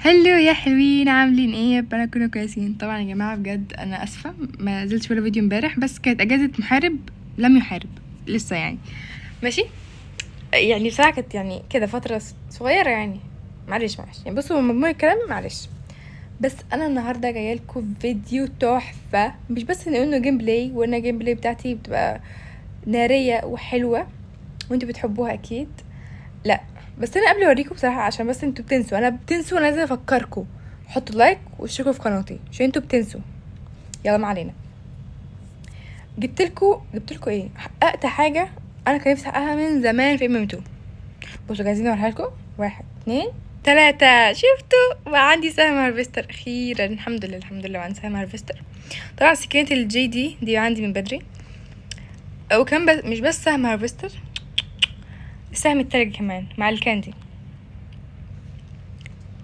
هلو يا حلوين، عاملين ايه؟ ربنا كنا كويسين. طبعا يا جماعه بجد انا اسفه ما نزلتش ولا فيديو امبارح، بس كانت اجازه محارب لم يحارب لسه يعني. ماشي يعني بصراحه كانت يعني كده فتره صغيره يعني. معلش يعني بصوا مجموع الكلام معلش. بس انا النهارده جايه لكم فيديو تحفه، مش بس انه جيم بلاي، وانا جيم بلاي بتاعتي بتبقى ناريه وحلوه وانتوا بتحبوها اكيد. لا بس انا قبل اوريكم بصراحه، عشان بس انتوا بتنسوا، انا بتنسوا، انا لازم افكركم حطوا لايك واشتركوا في قناتي عشان انتوا بتنسوا. يلا ما علينا. جبتلكوا ايه؟ حققت حاجه انا كان نفسي احققها من زمان في ام 2. بصوا جاهزين اوريها لكم؟ 1 2 3. شفتوا بقى عندي سهم هارفستر اخيرا، الحمد لله الحمد لله عندي سهم هارفستر. طبعا سكينه الجي دي عندي من بدري، وكان بس مش بس سهم هارفستر، السهم التلج كمان مع الكاندي.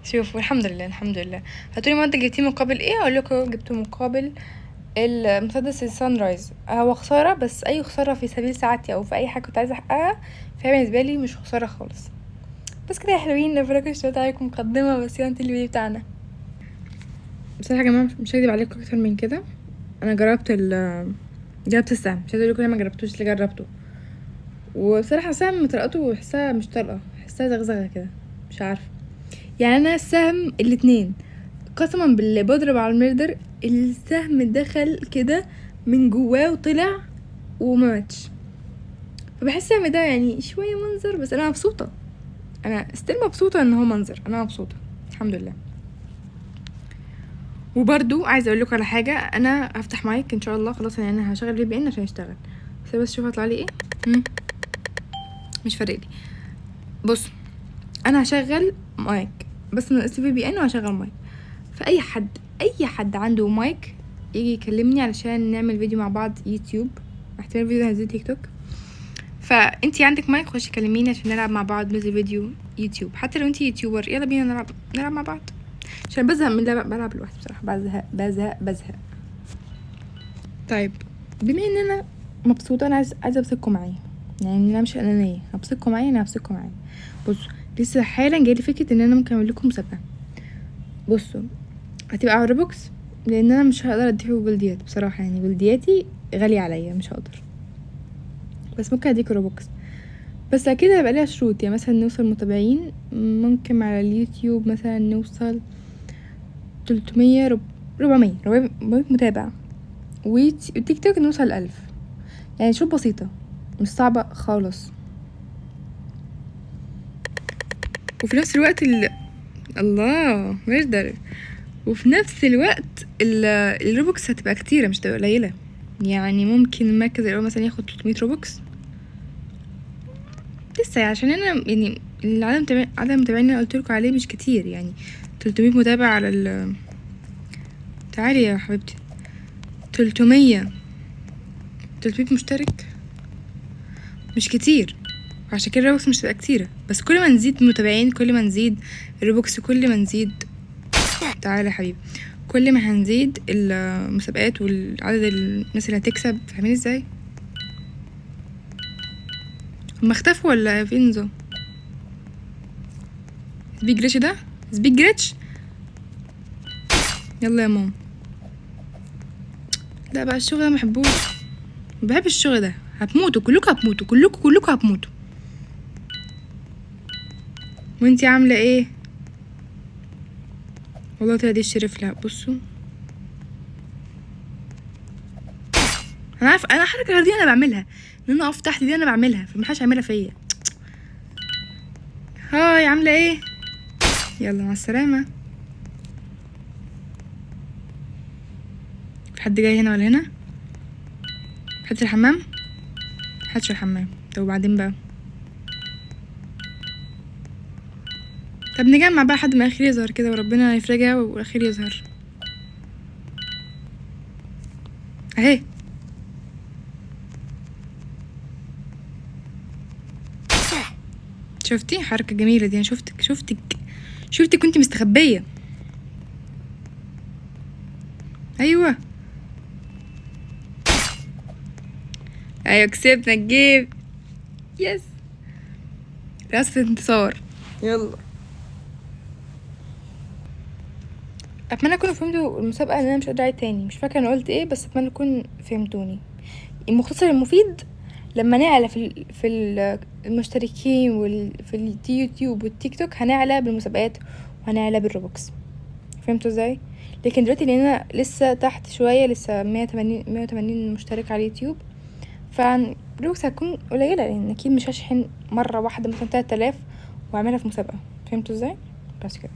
شوفوا الحمد لله الحمد لله. هتقولي ما انت جبتيه مقابل ايه؟ اقول لكم جبته مقابل المسدس السان رايز. هو خساره، بس اي خساره في سبيل سعادتي او في اي حاجه كنت عايزه احققها فهي بالنسبه لي مش خساره خالص. بس كده يا حلوين، نفرك اشتغلت عليكم مقدمه بس انت اللي بتاعنا. بصراحه يا جماعه مش هكدب عليكم اكتر من كده، انا جربت السهم، مش عايزه اقول لكم انا ما جربتوش، اللي جربته وبصراحه السهم طلقته بحسها مش طلقه، بحسها زغزغه كده، مش عارفه يعني. انا السهم الاتنين قسما بالله بضرب على المردر، السهم دخل كده من جواه وطلع وما ماتش. فبحس السهم ده يعني شويه منظر، بس انا مبسوطه، انا مبسوطه ان هو منظر، انا مبسوطه الحمد لله. وبرضو عايزه اقول لكم على حاجه، انا هفتح مايك ان شاء الله خلاص، يعني انا هشغل VPN عشان يشتغل، بس شوف هطلع لي ايه. مش فارق لي. بص انا هشغل مايك بس ناقص VPN وهشغل مايك. فاي حد عنده مايك يجي يكلمني علشان نعمل فيديو مع بعض يوتيوب، احتمال فيديو هنزل تيك توك. فانتي عندك مايك خشي كلميني عشان نلعب مع بعض، ننزل فيديو يوتيوب. حتى لو انتي يوتيوبر يلا بينا نلعب مع بعض، عشان بزهق من اللعب، بلعب لوحدي بصراحه، بزهق. طيب بما ان انا مبسوطه، انا عايزه ابسطكم معايا، يعني انا مش انانيه، هبسطكم معايا، انا هبسطكم معايا. بصوا لسه حالا جايلي فكره ان انا ممكن اعمل لكم مسابقه. بصوا هتبقى على روبوكس، لان انا مش هقدر اديكوا جلديات بصراحه، يعني جلدياتي غاليه عليا مش هقدر، بس ممكن اديكوا روبوكس. بس اكيد هيبقى ليها شروط، يعني مثلا نوصل متابعين، ممكن على اليوتيوب مثلا نوصل 300 400 متابع، وتيك توك نوصل 1000. يعني شروط بسيطه مش صعبه خالص. وفي نفس الوقت الله مقدر، وفي نفس الوقت الروبوكس هتبقى كتيرة مش تبقى قليلة. يعني ممكن المركز الأول مثلا ياخد 300 روبوكس لسه، عشان انا يعني عدد المتابعين اللي قلتلكوا عليه مش كتير، يعني 300 متابع على تعالي يا حبيبتي، 300 مشترك مش كتير، عشان كده الروبوكس مش تبقى كتيرة. بس كل ما نزيد متابعين كل ما نزيد الروبوكس، كل ما نزيد تعالى يا حبيبي، كل ما هنزيد المسابقات والعدد الناس اللي هتكسب. فاهمين ازاي؟ هما اختفوا ولا في نظام؟ سبيك جريتش ده، سبيك جريتش. يلا يا ماما. لا بقى الشغل ده محبوش، مبحبش الشغل ده. هتموتوا كلكم، هتموتوا كلكم هتموتوا. وانتي عامله ايه؟ والله طلع دي الشريف. لا بصوا انا عارفه، انا حركه غير دي انا بعملها، ان انا اقف تحت دي انا بعملها، فمحدش يعملها فيا. هاي عامله ايه؟ يلا مع السلامه. في حد جاي هنا ولا هنا؟ حد في الحمام؟ محدش في الحمام. طب وبعدين بقى؟ طب نجمع بقى لحد ما الاخير يظهر كده، وربنا يفرجها والاخير يظهر اهي. شفتي حركه جميله دي؟ انا شفتك كنتي مستخبيه. ايوه كسبنا الجيم، يس، رقصة انتصار. يلا اتمنى تكونوا فهمتوا المسابقه، لان انا مش قادره اعيد تاني، مش فاكره انا قلت ايه، بس اتمنى تكونوا فهمتوني. المختصر المفيد لما نعلى المشتركين في اليوتيوب والتيك توك هنعلى بالمسابقات وهنعلى بالروبوكس. فهمتوا ازاي؟ لكن دلوقتي لان لسه تحت شويه، لسه 180 مشترك على اليوتيوب، فالروبوكس هتكون قليله، لان اكيد مش هشحن مره واحده مثلا 3000 واعملها في مسابقه. فهمتوا ازاي؟ بس كده.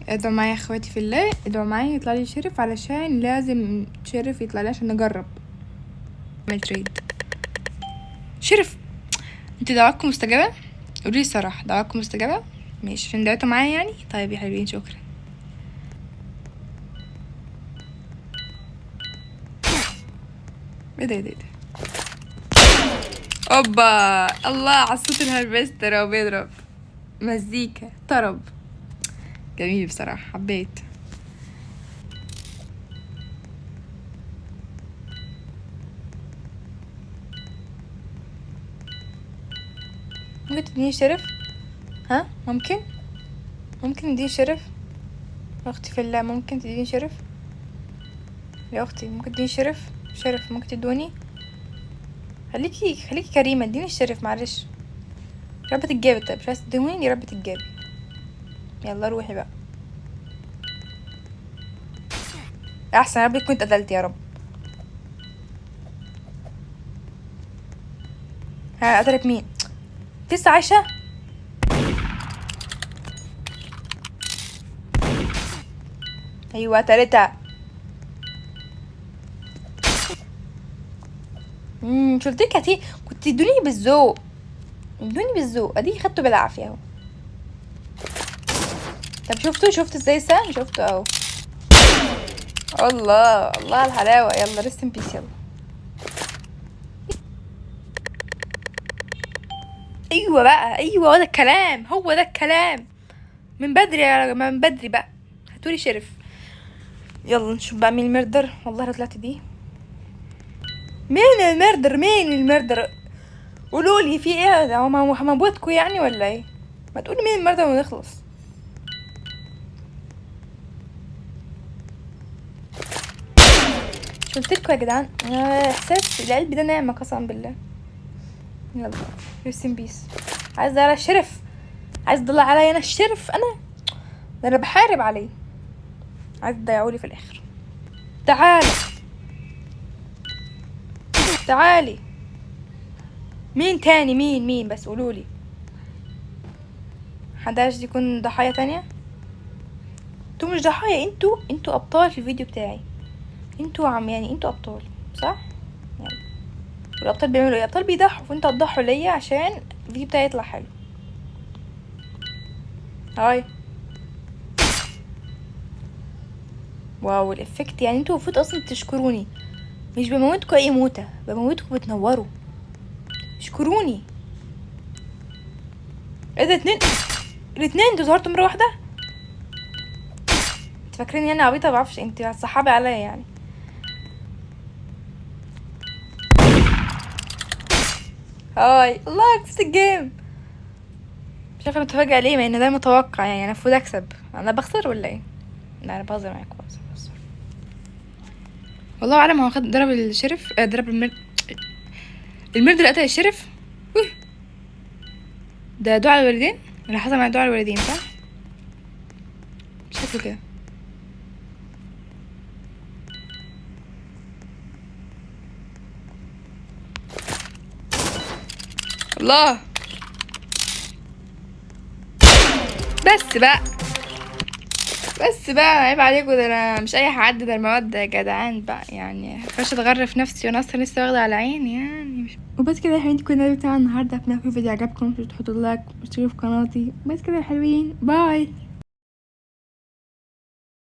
ادعوا معايا يا اخواتي في الله، ادعوا معايا يطلع لي شرف، علشان لازم شرف يطلع لي عشان نجرب اعمل تريد. شرف، انت دعواتكم مستجابه؟ قولي الصراحه، دعواتكم مستجابه؟ ماشي، عشان دعيتوا معايا يعني. طيب يا حلوين، شكرا. ايه ده ايه ده اوبا، الله على الصوت الهربستر وهو بيضرب مزيكا طرب جميل بصراحه، حبيت. ممكن تديني شرف؟ ها، ممكن تديني شرف اختي في الله؟ ممكن تديني شرف يا اختي؟ ممكن تديني شرف ممكن تدوني؟ خليكي كريمه، اديني الشرف معلش. ربة الجابي، طيب مش عايز تدوني ربة الجابي، يلا روحي بقى. احسن، يا رب كنت قتلت يا رب. ها، قتلت مين؟ لسه عايشه؟ ايوه قتلتها. شفتك كنت تدوني بالذوق، ادي خدته بالعافيه اهو. طب شفتوا ازاي سام؟ شفتوا اهو. الله على الحلاوه. يلا ريست ان بيس، يلا. ايوه بقى، ايوه، ده الكلام، هو ده الكلام. من بدري يا جماعه، من بدري بقى. هاتولي شرف. يلا نشوف بقى مين المردر. والله لو طلعت دي، مين المردر؟ قولولي في ايه؟ هموتكوا يعني ولا ايه؟ ما تقولي مين المردر ونخلص. قلتلكوا يا جدعان، احساس القلب ده نعمه قسما بالله. يلا ريست ان بيس. عايز على الشرف، عايز تضلع عليا انا الشرف؟ ده انا بحارب عليه. عايز تضيعولي في الاخر. تعالي. مين تاني؟ مين بس قولولي. حداش يكون ضحايا تانية؟ انتوا مش ضحايا، انتوا ابطال في الفيديو بتاعي. انتوا ابطال صح يعني. والابطال بيعملوا ايه؟ الابطال بيضحوا، فانتوا هتضحوا ليا عشان الفيديو بتاعي يطلع حلو. هاي، واو الافكت. يعني انتوا المفروض اصلا تشكروني، مش بموتكوا اي موتة، بموتكوا بتنوروا. اشكروني. ايه ده؟ الاتنين انتوا ظهرتوا مرة واحدة؟ انت فاكرين يعني عبيطة؟ بعرفش، انت هتصحابي عليا يعني. هاي، الله كسبت الجيم. مش عارفه متفاجئه ليه، مع ان ده متوقع يعني. انا المفروض اكسب، انا بخسر ولا ايه؟ لا انا بهزر معاكم، بهزر. والله اعلم. هو خد ضرب الشرف، ضرب المرد اللي قتل الشرف. ده دعاء الوالدين اللي حصل مع دعاء الوالدين، صح؟ شكله كده. الله، بس بقى عيب عليكم، ده انا مش اي حد، ده المواد يا جدعان بقى يعني. مش اتغرف نفسي وانا اصلا لسه واخده على عيني يعني. مش وبس كده يا حبايبي، كنا الفيديو بتاع النهارده. اتمنى الفيديو عجبكم، تحطوا لايك واشتركوا في قناتي. بس كده يا حلوين، باي.